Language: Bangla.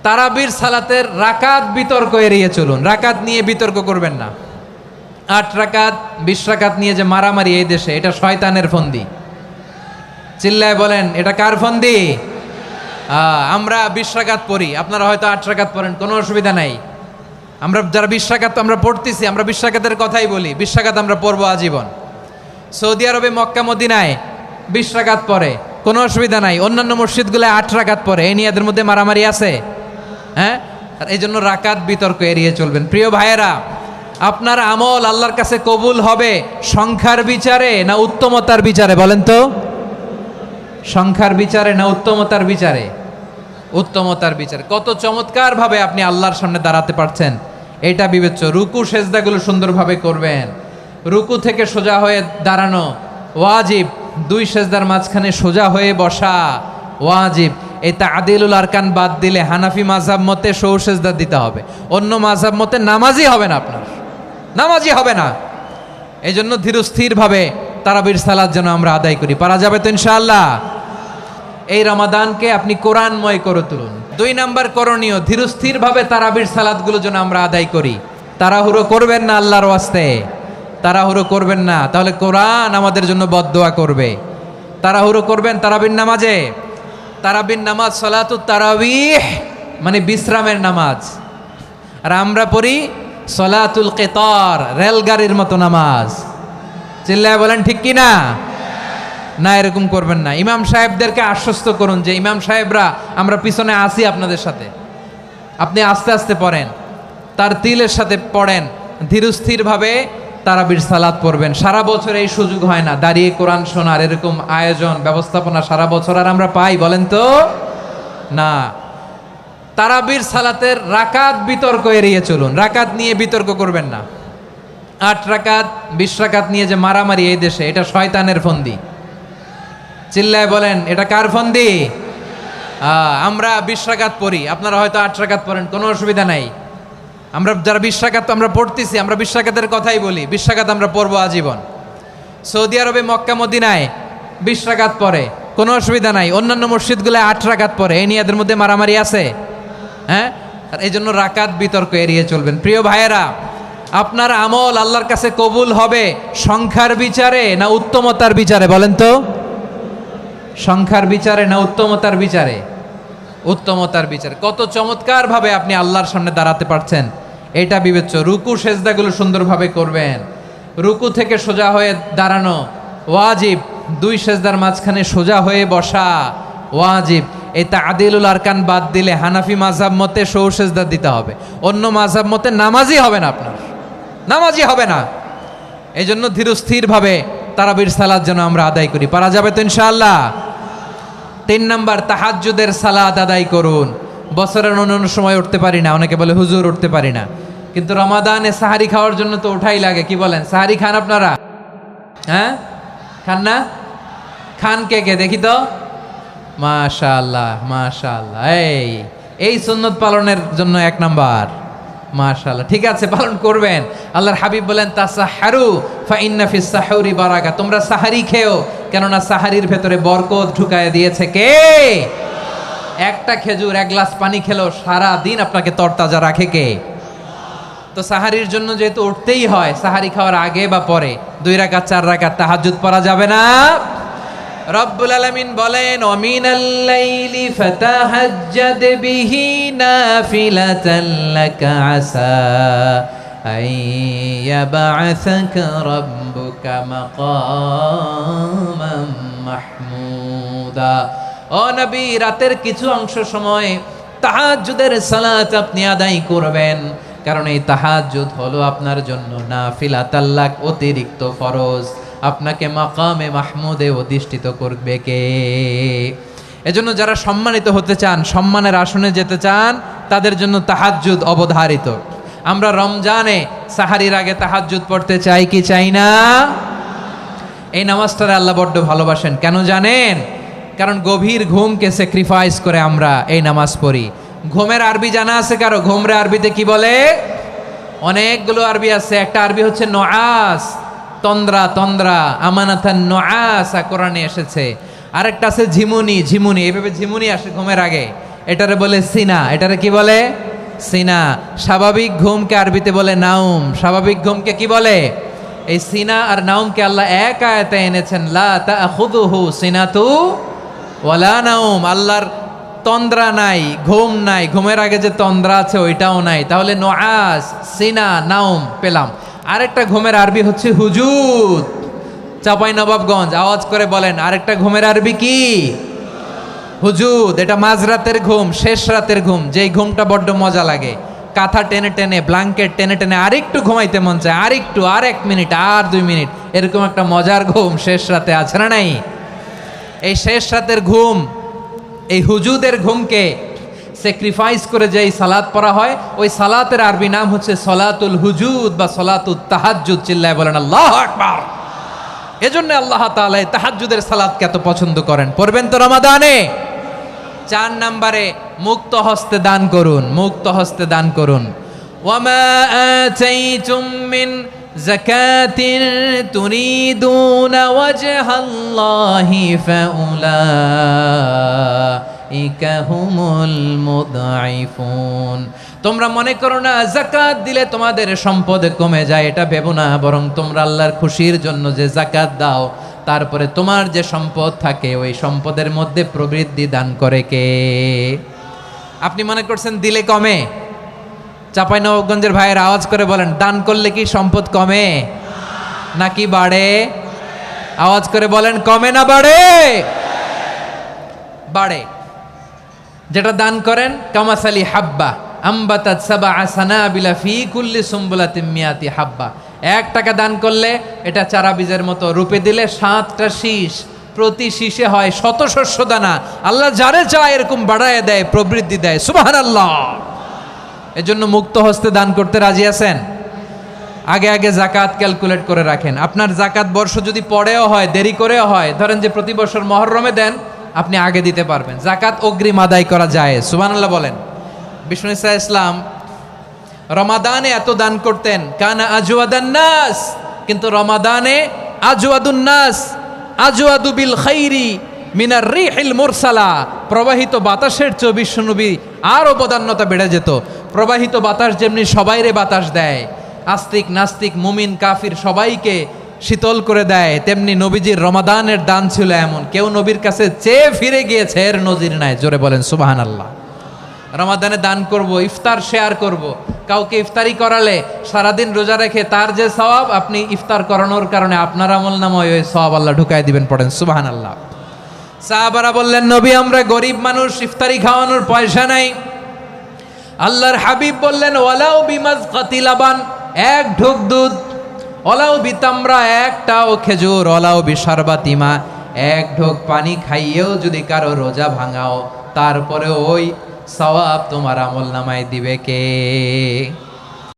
তারাবির সালাতের রাকাত বিতর্ক এড়িয়ে চলুন। রাকাত নিয়ে বিতর্ক করবেন না। 8 রাকাত 20 রাকাত নিয়ে যে মারামারি এই দেশে, এটা শয়তানের ফন্দি। চিল্লায় বলেন, এটা কার ফন্দি? আমরা 20 রাকাত পড়ি, আপনারা হয়তো 8 রাকাত পড়েন, কোনো অসুবিধা নাই। আমরা যারা 20 রাকাত আমরা পড়তেছি, আমরা 20 রাকাতের কথাই বলি, 20 রাকাত আমরা পড়বো আজীবন। সৌদি আরবে মক্কা মদিনায় 20 রাকাত পড়ে, কোনো অসুবিধা নাই। অন্যান্য মসজিদগুলোয় 8 রাকাত পড়ে, এই নিয়ে এদের মধ্যে মারামারি আছে? হ্যাঁ, আর এই জন্য রাকাত বিতর্ক এড়িয়ে চলবেন। প্রিয় ভাইয়েরা, আপনার আমল আল্লাহর কাছে কবুল হবে সংখ্যার বিচারে না উত্তমতার বিচারে? বলেন তো, সংখ্যার বিচারে না উত্তমতার বিচারে? উত্তমতার বিচারে। কত চমৎকার ভাবে আপনি আল্লাহর সামনে দাঁড়াতে পারছেন এটা বিবেচ্য। রুকু সেজদাগুলো সুন্দরভাবে করবেন। রুকু থেকে সোজা হয়ে দাঁড়ানো ওয়াজিব, 2 সেজদার মাঝখানে সোজা হয়ে বসা ওয়াজিব। এই তাদিলুল আরকান বাদ দিলে হানাফি মাযহাব মতে সৌ সেজদা দিতে হবে, অন্য মাযহাব মতে নামাজই হবে না, আপনার নামাজই হবে না। এই জন্য ধীরস্থিরভাবে তারাবির সালাত যেন আমরা আদায় করি। পারা যাবে তো ইনশাআল্লাহ? এই রমাদানকে আপনি কোরআনময় করে তুলুন। 2 নাম্বার করণীয়, ধীরস্থিরভাবে তারাবির সালাতগুলো যেন আমরা আদায় করি। তাড়াহুড়ো করবেন না আল্লাহর ওয়াস্তে, তাড়াহুড়ো করবেন না, তাহলে কোরআন আমাদের জন্য বদদোয়া করবে। তাড়াহুড়ো করবেন তারাবির নামাজে। তারাবির নামাজ সালাতুত তারাবিহ মানে বিশ্রামের নামাজ, আর আমরা পড়ি সালাতুল কিতার, রেলগাড়ির মতো নামাজ। চিল্লায় বলেন ঠিক কি না? না, এরকম করবেন না। ইমাম সাহেবদেরকে আশ্বস্ত করুন যে ইমাম সাহেবরা আমরা পিছনে আসি আপনাদের সাথে, আপনি আস্তে আস্তে পড়েন, তার তিলের সাথে পড়েন, ধীরস্থিরভাবে তারাবির সালাত পড়বেন। সারা বছর এই সুযোগ হয় না, দাঁড়িয়ে কোরআন শোনার এরকম আয়োজন ব্যবস্থাপনা সারা বছর আর আমরা পাই? বলেন তো না। তারাবির সালাতের রাকাত বিতর্ক এড়িয়ে চলুন। রাকাত নিয়ে বিতর্ক করবেন না। 8 রাকাত 20 রাকাত নিয়ে যে মারামারি এই দেশে, এটা শয়তানের ফন্দি। চিল্লায় বলেন, এটা কার ফন্দি? আমরা 20 রাকাত পড়ি, আপনারা হয়তো 8 রাকাত পড়েন, কোনো অসুবিধা নাই। আমরা যারা 20 রাকাত আমরা পড়তেছি, আমরা 20 রাকাতের কথাই বলি, 20 রাকাত আমরা পড়বো আজীবন। সৌদি আরবে মক্কা মদিনায় 20 রাকাত পড়ে, কোনো অসুবিধা নাই। অন্যান্য মসজিদগুলোয় 8 রাকাত পড়ে, এই নিয়ে এদের মধ্যে মারামারি আছে? হ্যাঁ, আর এই জন্য রাকাত বিতর্ক এড়িয়ে চলবেন। প্রিয় ভাইয়েরা, আপনার আমল আল্লাহর কাছে কবুল হবে সংখ্যার বিচারে না উত্তমতার বিচারে? বলেন তো, সংখ্যার বিচারে না উত্তমতার বিচারে? উত্তমতার বিচারে। কত চমৎকার ভাবে আপনি আল্লাহর সামনে দাঁড়াতে পারছেন এটা বিবেচ্য। রুকু সেজদাগুলো সুন্দরভাবে করবেন। রুকু থেকে সোজা হয়ে দাঁড়ানো ওয়াজিব, 2 সেজদার মাঝখানে সোজা হয়ে বসা ওয়াজিব। এই তাদিলুল আরকান বাদ দিলে হানাফি মাযহাব মতে সৌ সেজদা দিতে হবে, অন্য মাযহাব মতে নামাজই হবে না, আপনার নামাজই হবে না। এই জন্য ধীরস্থিরভাবে তারাবির সালাত যেন আমরা আদায় করি। পারা যাবে তো ইনশাআল্লাহ? 3 নাম্বার, তাহাজ্জুদের সালাত আদায় করুন। বছরের অন্য সময় উঠতে পারি না, অনেকে বলে হুজুর উঠতে পারি না, কিন্তু রমাদানে সাহারি খাওয়ার জন্য তো ওঠাই লাগে। কি বলেন, সাহারি খান আপনারা? হ্যাঁ, খান না? খান কে কে দেখি তো? মাশাআল্লাহ মাশাআল্লাহ। এই সুন্নত পালনের জন্য 1 নাম্বার। মাশাআল্লাহ, ঠিক আছে, পালন করবেন। আল্লাহর হাবিব বলেন, তাসাহারু ফা ইন্না ফিস সাহুরি বারাকা, তোমরা সাহারি খেও, কেননা সাহারির ভেতরে বরকত ঢুকায় দিয়েছে কে? একটা খেজুর 1 গ্লাস পানি খেলেও সারা দিন আপনাকে তরতাজা রাখে কে? তো সাহারির জন্য যেহেতু উঠতেই হয়, সাহারি খাওয়ার আগে বা পরে 2 রাকাত 4 রাকাত তাহাজ্জুদ পড়া যাবে না? রব্বুল আলামিন বলেন, ওয়ামিনাল লাইলি ফাতাহাজ্জাদ বিহি নাফিলাতান লাকা আসা আইয়াবআসাকা রাব্বুকা মাকামান মাহমুদা। ও নবী, রাতের কিছু অংশ সময় তাহাজ্জুদের সালাত আপনি আদায় করবেন, কারণ এই তাহাজ্জুদ হলো আপনার জন্য নাফিলাতাল লাক, অতিরিক্ত ফরজ। আপনাকে মাকামে মাহমুদে অধিষ্ঠিত করবে কে? এজন্য যারা সম্মানিত হতে চান, সম্মানের আসনে যেতে চান, তাদের জন্য তাহাজ্জুদ অবধারিত। আমরা রমজানে সাহারির আগে তাহাজ্জুদ পড়তে চাই কি চাই না? এই নামাজটারে আল্লাহ বড্ড ভালোবাসেন। কেন জানেন? কারণ গভীর ঘুমকে স্যাক্রিফাইস করে আমরা এই নামাজ পড়ি। ঘুমের আরবি জানা আছে কারো? ঘুমরে আরবিতে কি বলে? অনেকগুলো আরবি আছে। একটা আরবি হচ্ছে নুআস, তন্দ্রা, তন্দ্রা, আমানাতান নুআসা কোরআনে এসেছে। আরেকটা আছে ঝিমুনি, ঝিমুনি, এইভাবে ঝিমুনি আসে ঘুমের আগে। এটারে বলে সিনা। এটারে কি বলে? সিনা। স্বাভাবিক ঘুমকে আরবিতে বলে নাউম। স্বাভাবিক ঘুমকে কি বলে? এই সিনা আর নাউমকে আল্লাহ এক আয়াতে এনেছেন, লা তাখুযুহু সিনাতু ওয়ালা নাউম। আল্লাহর তন্দ্রা নাই, ঘুম নাই, ঘুমের আগে যে তন্দ্রা আছে ওইটাও নাই। তাহলে নুআস, সিনা, নাউম পেলাম। আরেকটা ঘুমের আরবি হচ্ছে হুজুদ। চাঁপাইনবাবগঞ্জ আওয়াজ করে বলেন, আরেকটা ঘুমের আরবি কি? হুজুদ। এটা মাঝরাতের ঘুম, শেষ রাতের ঘুম, যেই ঘুমটা বড্ড মজা লাগে। কাঁথা টেনে টেনে, ব্ল্যাঙ্কেট টেনে টেনে আরেকটু ঘুমাইতে মন চায়, আরেকটু, আর 1 মিনিট, আর 2 মিনিট, এরকম একটা মজার ঘুম শেষ রাতে আছে না নাই? এই শেষ রাতের ঘুম, এই হুজুদের ঘুমকে স্যাক্রিফাইস করে যে এই সালাত পড়া হয়, ওই সালাতের আরবি নাম হচ্ছে সলাতুল হুজুদ বা সলাতুত তাহাজ্জুদ। চিল্লায় বলেন আল্লাহু আকবার। এজন্য আল্লাহ তাআলা এই তাহাজ্জুদের সালাতকে এত পছন্দ করেন। পড়বেন তো রমাদানে। 4 নম্বরে মুক্ত হস্তে দান করুন, মুক্ত হস্তে দান করুন। ওয়ামা আতাইতুম মিন যাকাতিন তুরিদুনা ওয়াজহাল্লাহি ফাউলাইকা হুমুল মুদঈফুন। তোমরা মনে করো না যাকাত দিলে তোমাদের সম্পদ কমে যায়, এটা ভেবো না। বরং তোমরা আল্লাহর খুশির জন্য যে যাকাত দাও, তারপরে তোমার যে সম্পদ থাকে ওই সম্পদের মধ্যে প্রবৃদ্ধি দান করে কে? আপনি মনে করছেন দিলে কমে? চাঁপাইনবাবগঞ্জের ভাইয়ের আওয়াজ করে বলেন, দান করলে কি সম্পদ কমে নাকি বাড়ে? আওয়াজ করে বলেন, কমে না বাড়ে? বাড়ে। যেটা দান করেন, কামাসালি হাব্বা আম্বাতাত সাবআ সানাবিলা ফি কুল্লি সুম্বুলাতিন মিয়াতি হাব্বা। 1 টাকা দান করলে এটা চারা বীজের মতো, রূপে দিলে 7টা শীষ, প্রতি শীষে হয় 100 শস্য দানা। আল্লাহ যারে চায় এরকম বাড়ায় দেয়, প্রবৃদ্ধি দেয়। সুবহানাল্লাহ। এজন্য মুক্ত হস্তে দান করতে রাজি আছেন? আগে আগে যাকাত ক্যালকুলেট করে রাখেন। আপনার যাকাত বর্ষ যদি পরেও হয়, দেরি করেও হয়, ধরেন যে প্রতি বছর মুহররমে দেন, আপনি আগে দিতে পারবেন। যাকাত অগ্রিম আদায় করা যায়। সুবহানাল্লাহ বলেন। বিষ্ণু ইসা ইসলাম রমাদানে এত দান করতেন, কানা আজওয়াদান নাস, কিন্তু রমাদানে আজওয়াদুন নাস আজওয়াদু বিল খাইরি মিনার রিহিল মুরসালা। প্রবাহিত বাতাসের চেয়ে বিশ্বনবী আরও বদান্যতা বেড়ে যেত। প্রবাহিত বাতাস যেমনি সবাইরে বাতাস দেয়, আস্তিক নাস্তিক মুমিন কাফির সবাইকে শীতল করে দেয়, তেমনি নবীজির রমাদানের দান ছিল এমন, কেউ নবীর কাছে চেয়ে ফিরে গিয়েছে এর নজির নাই। জোরে বলেন সুবহানাল্লাহ। রমাদানে দান করব, ইফতার শেয়ার করব। কাউকে ইফতারি করালে সারাদিন রোজা রেখে তার যে সওয়াব, আপনি ইফতার করানোর কারণে আপনার আমলনামায় ওই সওয়াব আল্লাহ ঢুকায় দিবেন। পড়েন সুবহানাল্লাহ। সাহাবারা বললেন, নবী আমরা গরিব মানুষ, ইফতারি খাওয়ানোর পয়সা নাই। আল্লাহর হাবিব বললেন, ওয়ালাউ বিমাজকাতি লাবান, 1 ঢোক দুধ, ওয়ালাউ বিতামরা, 1টাও খেজুর, ওয়ালাউ বিশারবাতিমা, 1 ঢোক পানি খাইয়েও যদি কারো রোজা ভাঙাও, তারপরে ওই সওয়াব তোমার আমলনামায় দিবে কে?